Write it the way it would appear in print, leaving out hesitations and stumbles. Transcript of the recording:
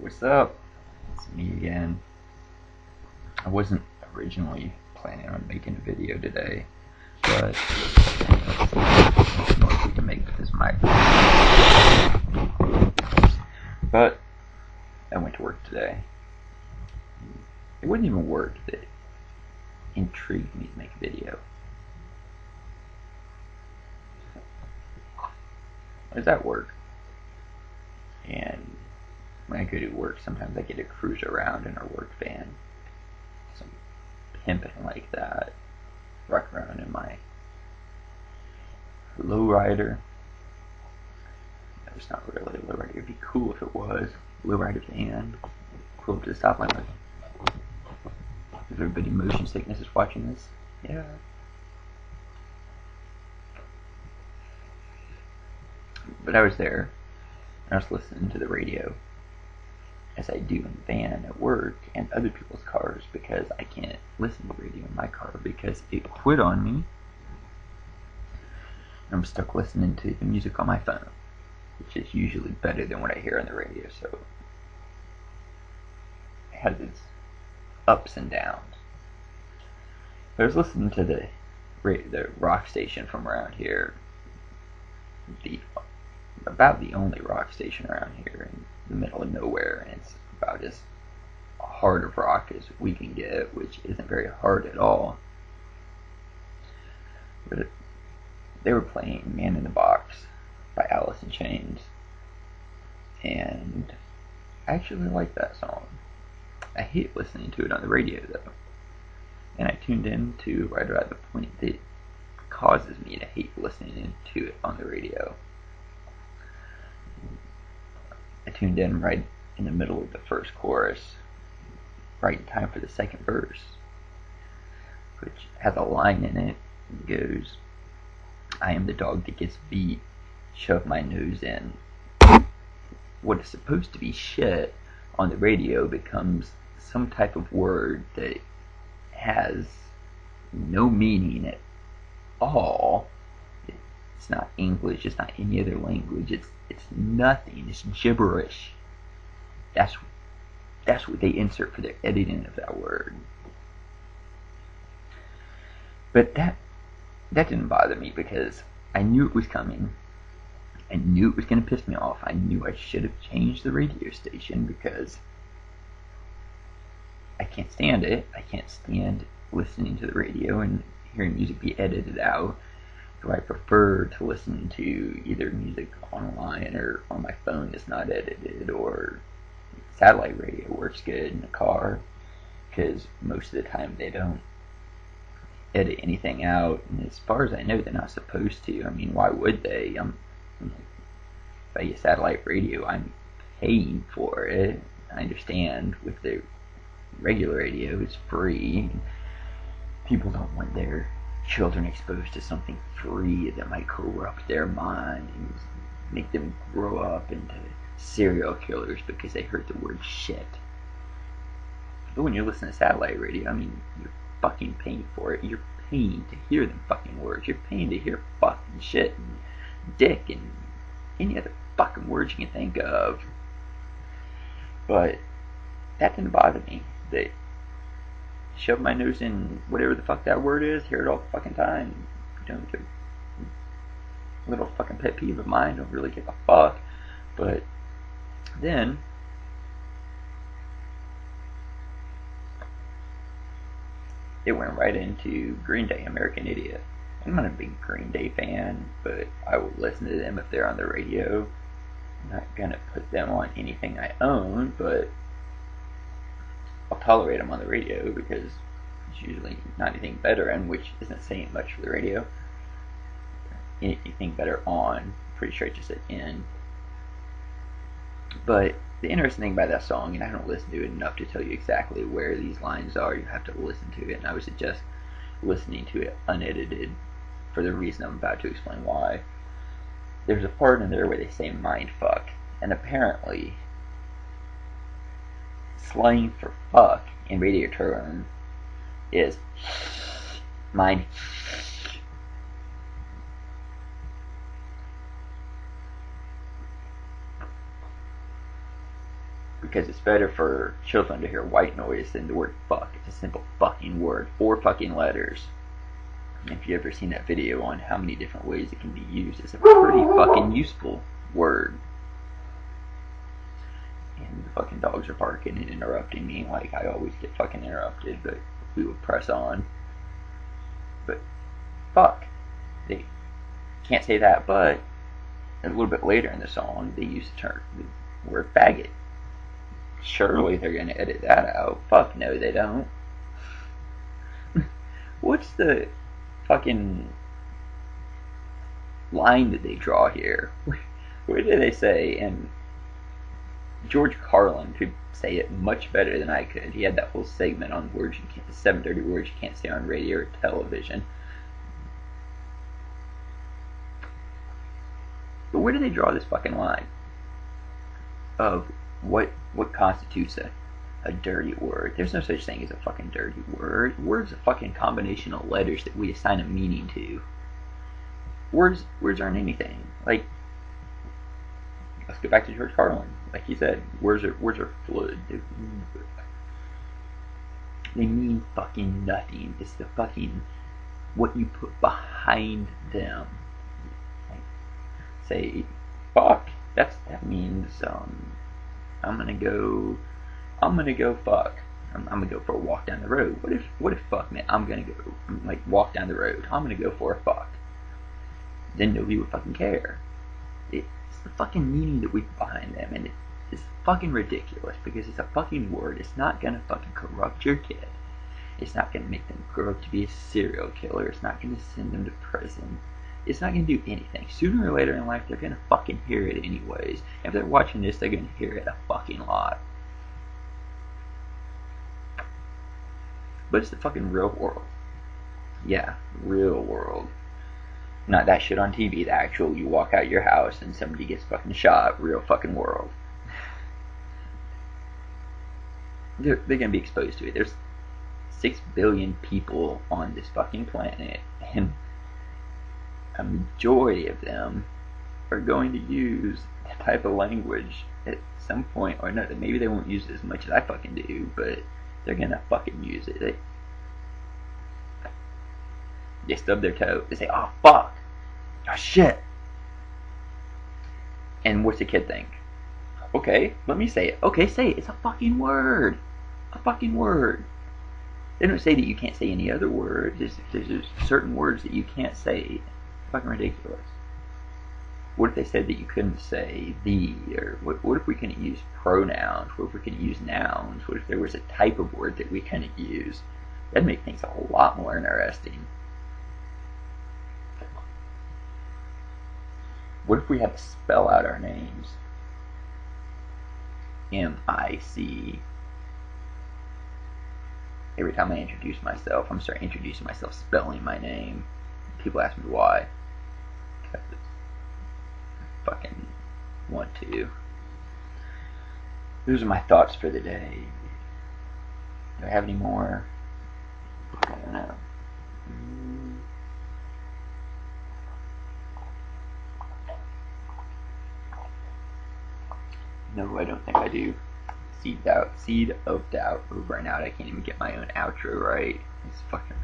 What's up? It's me again. I wasn't originally planning on making a video today, but let's see what we can make with this mic. But I went to work today. It wasn't even work that intrigued me to make a video. I was at work, and when I go to work, sometimes I get to cruise around in our work van. Some pimping like that. Rock around in my lowrider. No, it's not really a lowrider. It'd be cool if it was. Lowrider van. Pull up to the stoplight. If everybody motion sickness is watching this. Yeah. But I was there, and I was listening to the radio, as I do in the van at work and other people's cars, because I can't listen to the radio in my car because it quit on me. I'm stuck listening to the music on my phone, which is usually better than what I hear on the radio, so it has its ups and downs. But I was listening to the rock station from around here, about the only rock station around here in the middle of nowhere, and it's about as hard of rock as we can get, which isn't very hard at all. But they were playing Man in the Box by Alice in Chains, and I actually like that song. I hate listening to it on the radio though, and I tuned in to right about the point that causes me to hate listening to it on the radio. I tuned in right in the middle of the first chorus, right in time for the second verse, which has a line in it that goes, "I am the dog that gets beat, shove my nose in." What is supposed to be shit on the radio becomes some type of word that has no meaning at all. It's not English, it's not any other language, it's nothing, it's gibberish. That's what they insert for their editing of that word. But that didn't bother me because I knew it was coming. I knew it was going to piss me off. I knew I should have changed the radio station because I can't stand it. I can't stand listening to the radio and hearing music be edited out. So I prefer to listen to either music online or on my phone that's not edited, or satellite radio works good in the car, because most of the time they don't edit anything out, and as far as I know they're not supposed to. I mean, why would they? If I get satellite radio, I'm paying for it. I understand with the regular radio it's free. People don't want their children exposed to something free that might corrupt their mind and make them grow up into serial killers because they heard the word shit. But when you're listening to satellite radio, I mean, you're fucking paying for it. You're paying to hear them fucking words. You're paying to hear fucking shit and dick and any other fucking words you can think of. But that didn't bother me. They shove my nose in whatever the fuck that word is, hear it all the fucking time. Don't give a little fucking pet peeve of mine, don't really give a fuck. But then it went right into Green Day, American Idiot. I'm not a big Green Day fan, but I will listen to them if they're on the radio. I'm not gonna put them on anything I own, but I'll tolerate them on the radio because it's usually not anything better, and which isn't saying much for the radio. Anything better on, pretty sure I just said in. But the interesting thing about that song, and I don't listen to it enough to tell you exactly where these lines are, you have to listen to it, and I would suggest listening to it unedited for the reason I'm about to explain why. There's a part in there where they say mind fuck, and apparently slang for fuck in radio terms is mind. because it's better for children to hear white noise than the word fuck. It's a simple fucking word, 4 fucking letters. And if you've ever seen that video on how many different ways it can be used, it's a pretty fucking useful word. And the fucking dogs are barking and interrupting me like I always get fucking interrupted, but we would press on. But fuck. They can't say that, but a little bit later in the song they use the word faggot. Surely they're gonna edit that out. Fuck no, they don't. What's the fucking line that they draw here? Where do they say? And George Carlin could say it much better than I could. He had that whole segment on words you can't, 7 dirty words you can't say on radio or television. But where do they draw this fucking line of what constitutes a dirty word? There's no such thing as a fucking dirty word. Words a fucking combination of letters that we assign a meaning to. Words aren't anything. Like, let's go back to George Carlin. Like he said, words are fluid. They mean fucking nothing. It's the fucking what you put behind them. Like, say fuck. That means I'm gonna go fuck. I'm gonna go for a walk down the road. What if fuck meant I'm gonna go like walk down the road? I'm gonna go for a fuck. Then nobody would fucking care. It's the fucking meaning that we put behind them, and it's fucking ridiculous because it's a fucking word. It's not gonna fucking corrupt your kid. It's not gonna make them grow up to be a serial killer. It's not gonna send them to prison. It's not gonna do anything. Sooner or later in life, they're gonna fucking hear it anyways. If they're watching this, they're gonna hear it a fucking lot. But it's the fucking real world. Yeah, real world. Not that shit on TV, the actual you walk out your house and somebody gets fucking shot, real fucking world. They're gonna be exposed to it. There's 6 billion people on this fucking planet, and a majority of them are going to use that type of language at some point or another. Maybe they won't use it as much as I fucking do, but they're gonna fucking use it. They stub their toe. They say, "Oh fuck, oh shit," and what's the kid think? Okay, let me say it. Okay, say it. It's a fucking word. A fucking word. They don't say that you can't say any other words. There's certain words that you can't say. It's fucking ridiculous. What if they said that you couldn't say the, or what if we couldn't use pronouns? What if we couldn't use nouns? What if there was a type of word that we couldn't use? That'd make things a lot more interesting. What if we had to spell out our names? M-I-C. Every time I introduce myself, I'm starting introducing myself spelling my name. People ask me why. Because I fucking want to. Those are my thoughts for the day. Do I have any more? I don't know. No, I don't think I do. Seed of doubt over and out. I can't even get my own outro right. It's fucking